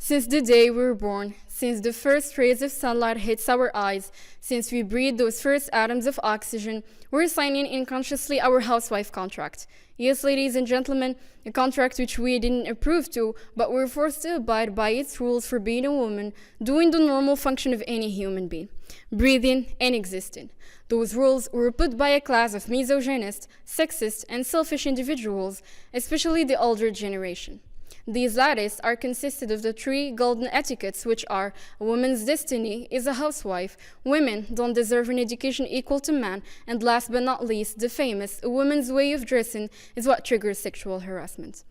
Since the day we were born, since the first rays of sunlight hits our eyes, since we breathe those first atoms of oxygen, we're signing unconsciously our housewife contract. Yes, ladies and gentlemen, a contract which we didn't approve to, but we're forced to abide by its rules for being a woman, doing the normal function of any human being, breathing and existing. Those rules were put by a class of misogynist, sexist, and selfish individuals, especially the older generation. These lattice are consisted of the three golden etiquettes, which are: a woman's destiny is a housewife, women don't deserve an education equal to man, and last but not least, the famous, a woman's way of dressing is what triggers sexual harassment.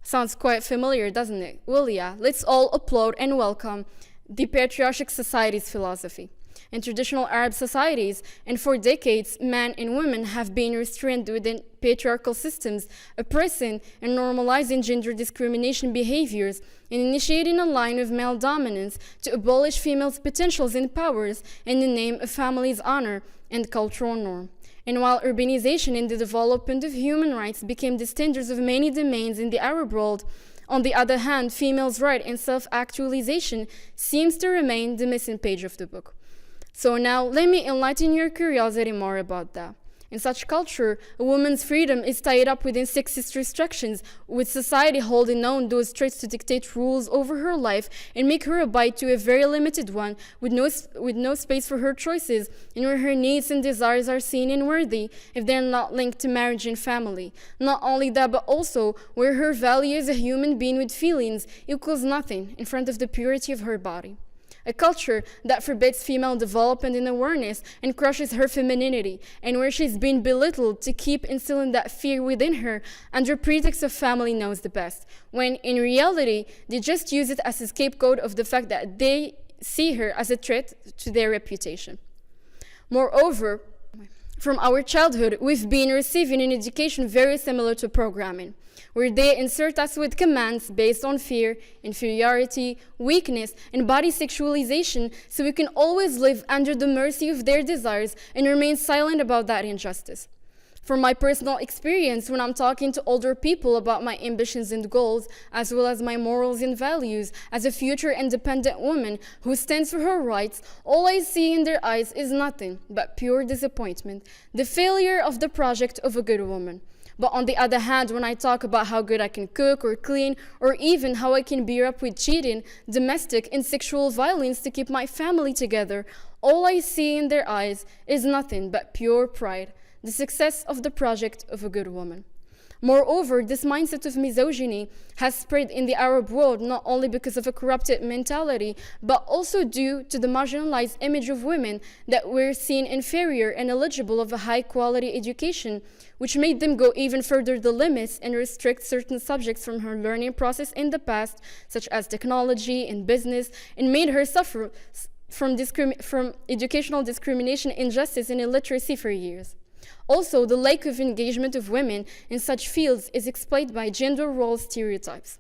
Sounds quite familiar, doesn't it? Well, yeah, let's all applaud and welcome the patriarchal society's philosophy. In traditional Arab societies, and for decades, men and women have been restrained within patriarchal systems, oppressing and normalizing gender discrimination behaviors, and initiating a line of male dominance to abolish females' potentials and powers in the name of family's honor and cultural norm. And while urbanization and the development of human rights became the standards of many domains in the Arab world, on the other hand, females' right and self-actualization seems to remain the missing page of the book. So now, let me enlighten your curiosity more about that. In such culture, a woman's freedom is tied up within sexist restrictions, with society holding on those traits to dictate rules over her life and make her abide to a very limited one, with no space for her choices, and where her needs and desires are seen and worthy if they're not linked to marriage and family. Not only that, but also where her value as a human being with feelings equals nothing in front of the purity of her body. A culture that forbids female development and awareness and crushes her femininity, and where she's been belittled to keep instilling that fear within her under pretext of family knows the best, when in reality, they just use it as a scapegoat of the fact that they see her as a threat to their reputation. Moreover, from our childhood, we've been receiving an education very similar to programming, where they insert us with commands based on fear, inferiority, weakness, and body sexualization, so we can always live under the mercy of their desires and remain silent about that injustice. From my personal experience, when I'm talking to older people about my ambitions and goals, as well as my morals and values as a future independent woman who stands for her rights, all I see in their eyes is nothing but pure disappointment, the failure of the project of a good woman. But on the other hand, when I talk about how good I can cook or clean, or even how I can bear up with cheating, domestic and sexual violence to keep my family together, all I see in their eyes is nothing but pure pride, the success of the project of a good woman. Moreover, this mindset of misogyny has spread in the Arab world not only because of a corrupted mentality, but also due to the marginalized image of women that were seen inferior and eligible of a high-quality education, which made them go even further the limits and restrict certain subjects from her learning process in the past, such as technology and business, and made her suffer from educational discrimination, injustice, and illiteracy for years. Also, the lack of engagement of women in such fields is explained by gender role stereotypes.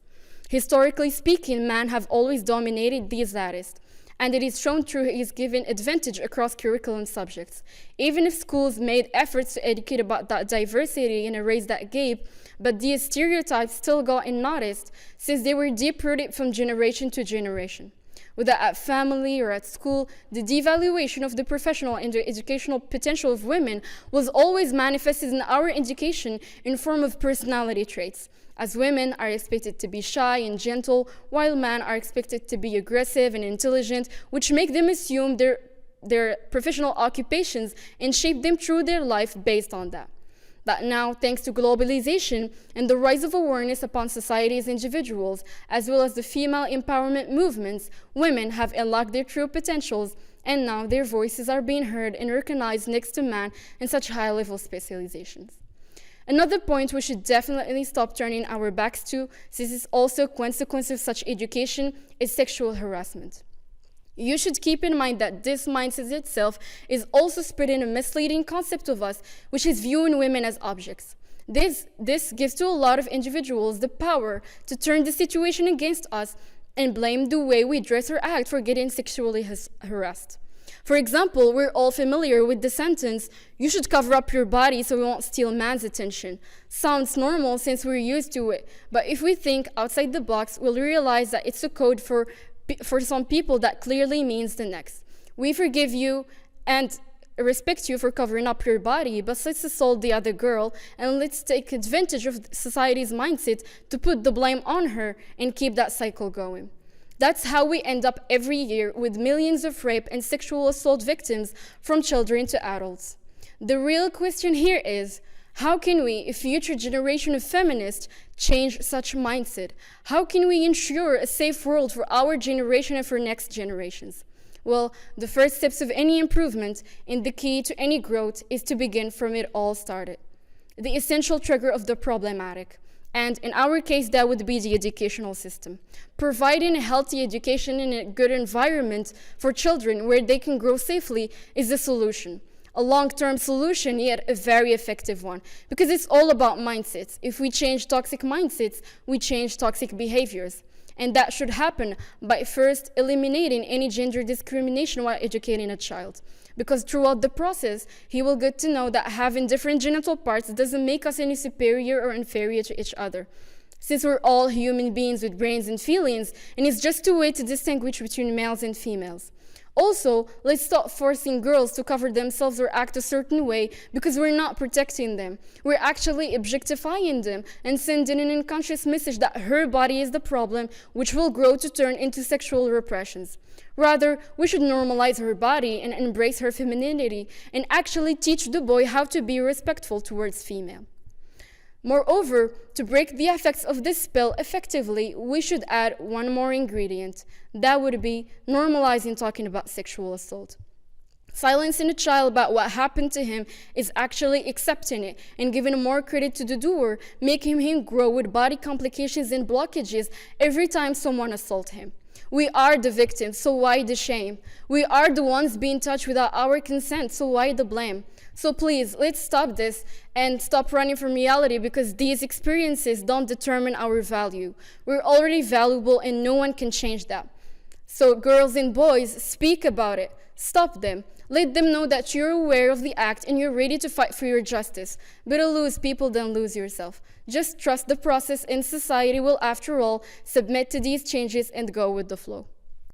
Historically speaking, men have always dominated these lattice, and it is shown through his given advantage across curriculum subjects. Even if schools made efforts to educate about that diversity and erase that gap, but these stereotypes still go unnoticed since they were deep-rooted from generation to generation. Whether at family or at school, the devaluation of the professional and the educational potential of women was always manifested in our education in form of personality traits, as women are expected to be shy and gentle, while men are expected to be aggressive and intelligent, which make them assume their professional occupations and shape them through their life based on that. But now, thanks to globalization and the rise of awareness upon society's individuals, as well as the female empowerment movements, women have unlocked their true potentials, and now their voices are being heard and recognized next to men in such high-level specializations. Another point we should definitely stop turning our backs to, since it's also a consequence of such education, is sexual harassment. You should keep in mind that this mindset itself is also spreading a misleading concept of us, which is viewing women as objects. This gives to a lot of individuals the power to turn the situation against us and blame the way we dress or act for getting sexually harassed. For example, we're all familiar with the sentence, "You should cover up your body so we won't steal man's attention." Sounds normal since we're used to it, but if we think outside the box, we'll realize that it's a code for some people that clearly means the next. We forgive you and respect you for covering up your body, but let's assault the other girl and let's take advantage of society's mindset to put the blame on her and keep that cycle going. That's how we end up every year with millions of rape and sexual assault victims, from children to adults. The real question here is, how can we, a future generation of feminists, change such mindset? How can we ensure a safe world for our generation and for next generations? Well, the first steps of any improvement and the key to any growth is to begin from it all started. The essential trigger of the problematic. And in our case, that would be the educational system. Providing a healthy education and a good environment for children where they can grow safely is the solution. A long-term solution, yet a very effective one, because it's all about mindsets. If we change toxic mindsets, we change toxic behaviors. And that should happen by first eliminating any gender discrimination while educating a child. Because throughout the process, he will get to know that having different genital parts doesn't make us any superior or inferior to each other. Since we're all human beings with brains and feelings, and it's just a way to distinguish between males and females. Also, let's stop forcing girls to cover themselves or act a certain way because we're not protecting them. We're actually objectifying them and sending an unconscious message that her body is the problem, which will grow to turn into sexual repressions. Rather, we should normalize her body and embrace her femininity and actually teach the boy how to be respectful towards female. Moreover, to break the effects of this spell effectively, we should add one more ingredient. That would be normalizing talking about sexual assault. Silencing a child about what happened to him is actually accepting it and giving more credit to the doer, making him grow with body complications and blockages every time someone assaults him. We are the victims, so why the shame? We are the ones being touched without our consent, so why the blame? So please, let's stop this and stop running from reality, because these experiences don't determine our value. We're already valuable and no one can change that. So girls and boys, speak about it. Stop them. Let them know that you're aware of the act and you're ready to fight for your justice. Better lose people than lose yourself. Just trust the process, and society will, after all, submit to these changes and go with the flow.